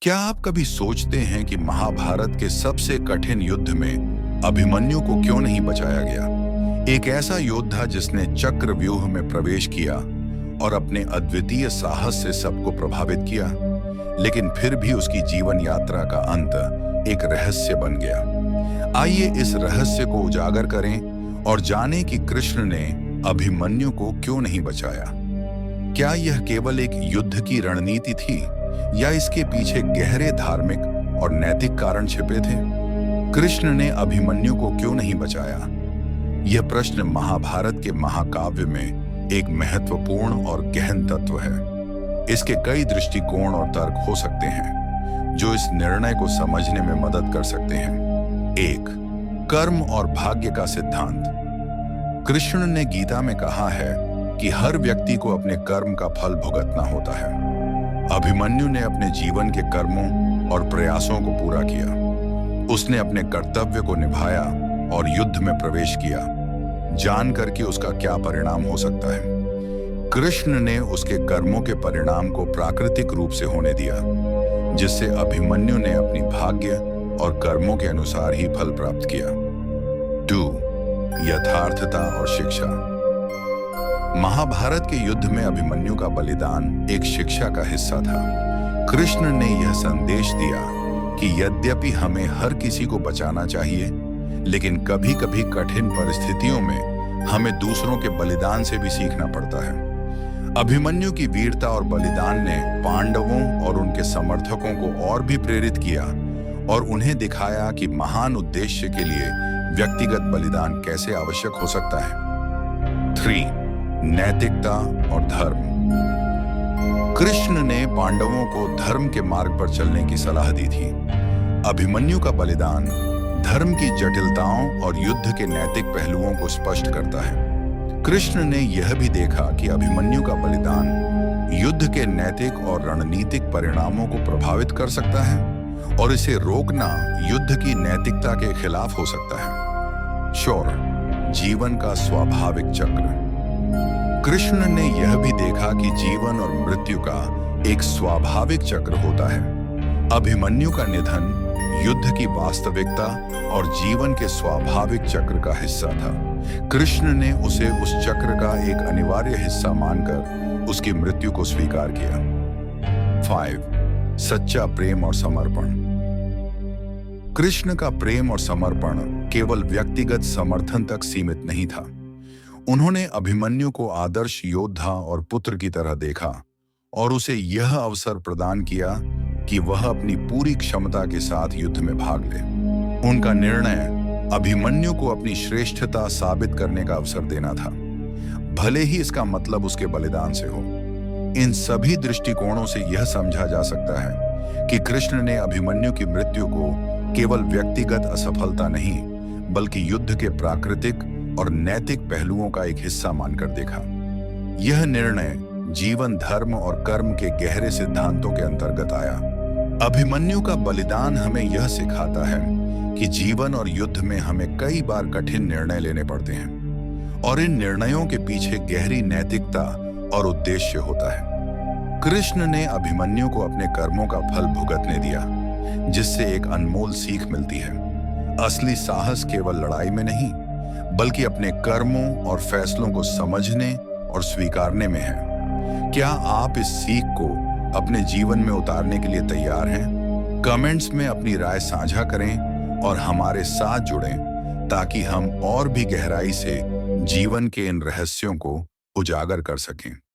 क्या आप कभी सोचते हैं कि महाभारत के सबसे कठिन युद्ध में अभिमन्यु को क्यों नहीं बचाया गया? एक ऐसा योद्धा जिसने चक्रव्यूह में प्रवेश किया और अपने अद्वितीय साहस से सबको प्रभावित किया, लेकिन फिर भी उसकी जीवन यात्रा का अंत एक रहस्य बन गया। आइए इस रहस्य को उजागर करें और जानें कि कृष्ण ने अभिमन्यु को क्यों नहीं बचाया। क्या यह केवल एक युद्ध की रणनीति थी या इसके पीछे गहरे धार्मिक और नैतिक कारण छिपे थे? कृष्ण ने अभिमन्यु को क्यों नहीं बचाया? यह प्रश्न महाभारत के महाकाव्य में एक महत्वपूर्ण और गहन तत्व है। इसके कई दृष्टिकोण और तर्क हो सकते हैं जो इस निर्णय को समझने में मदद कर सकते हैं। 1. कर्म और भाग्य का सिद्धांत। कृष्ण ने गीता में कहा है कि हर व्यक्ति को अपने कर्म का फल भुगतना होता है। अभिमन्यु ने अपने जीवन के कर्मों और प्रयासों को पूरा किया। उसने अपने कर्तव्य को निभाया और युद्ध में प्रवेश किया, जानकर कि उसका क्या परिणाम हो सकता है। कृष्ण ने उसके कर्मों के परिणाम को प्राकृतिक रूप से होने दिया, जिससे अभिमन्यु ने अपनी भाग्य और कर्मों के अनुसार ही फल प्राप्त किया। 2. यथार्थता और शिक्षा। महाभारत के युद्ध में अभिमन्यु का बलिदान एक शिक्षा का हिस्सा था। कृष्ण ने यह संदेश दिया कि यद्यपि हमें हर किसी को बचाना चाहिए, लेकिन कभी-कभी कठिन परिस्थितियों में हमें दूसरों के बलिदान से भी सीखना पड़ता है। अभिमन्यु की वीरता और बलिदान ने पांडवों और उनके समर्थकों को और भी प्रेरित किया और उन्हें दिखाया कि महान उद्देश्य के लिए व्यक्तिगत बलिदान कैसे आवश्यक हो सकता है। 3. नैतिकता और धर्म। कृष्ण ने पांडवों को धर्म के मार्ग पर चलने की सलाह दी थी। अभिमन्यु का बलिदान धर्म की जटिलताओं और युद्ध के नैतिक पहलुओं को स्पष्ट करता है। कृष्ण ने यह भी देखा कि अभिमन्यु का बलिदान युद्ध के नैतिक और रणनीतिक परिणामों को प्रभावित कर सकता है और इसे रोकना युद्ध की नैतिकता के खिलाफ हो सकता है। शौर्य, जीवन का स्वाभाविक चक्र। कृष्ण ने यह भी देखा कि जीवन और मृत्यु का एक स्वाभाविक चक्र होता है। अभिमन्यु का निधन युद्ध की वास्तविकता और जीवन के स्वाभाविक चक्र का हिस्सा था। कृष्ण ने उसे उस चक्र का एक अनिवार्य हिस्सा मानकर उसकी मृत्यु को स्वीकार किया। 5. सच्चा प्रेम और समर्पण। कृष्ण का प्रेम और समर्पण केवल व्यक्तिगत समर्थन तक सीमित नहीं था। उन्होंने अभिमन्यु को आदर्श योद्धा और पुत्र की तरह देखा और उसे यह अवसर प्रदान किया कि वह अपनी पूरी क्षमता के साथ युद्ध में भाग ले। उनका निर्णय अभिमन्यु को अपनी श्रेष्ठता साबित करने का अवसर देना था, भले ही इसका मतलब उसके बलिदान से हो। इन सभी दृष्टिकोणों से यह समझा जा सकता है कि कृष्ण ने अभिमन्यु की मृत्यु को केवल व्यक्तिगत असफलता नहीं, बल्कि युद्ध के प्राकृतिक और नैतिक पहलुओं का एक हिस्सा मानकर देखा। यह निर्णय जीवन, धर्म और कर्म के गहरे सिद्धांतों के अंतर्गत आया। अभिमन्यु का बलिदान हमें यह सिखाता है कि जीवन और युद्ध में हमें कई बार कठिन निर्णय लेने पड़ते हैं और इन निर्णयों के पीछे गहरी नैतिकता और उद्देश्य होता है। कृष्ण ने अभिमन्यु को अपने कर्मों का फल भुगतने दिया, जिससे एक अनमोल सीख मिलती है। असली साहस केवल लड़ाई में नहीं, बल्कि अपने कर्मों और फैसलों को समझने और स्वीकारने में है। क्या आप इस सीख को अपने जीवन में उतारने के लिए तैयार हैं? कमेंट्स में अपनी राय साझा करें और हमारे साथ जुड़ें ताकि हम और भी गहराई से जीवन के इन रहस्यों को उजागर कर सकें।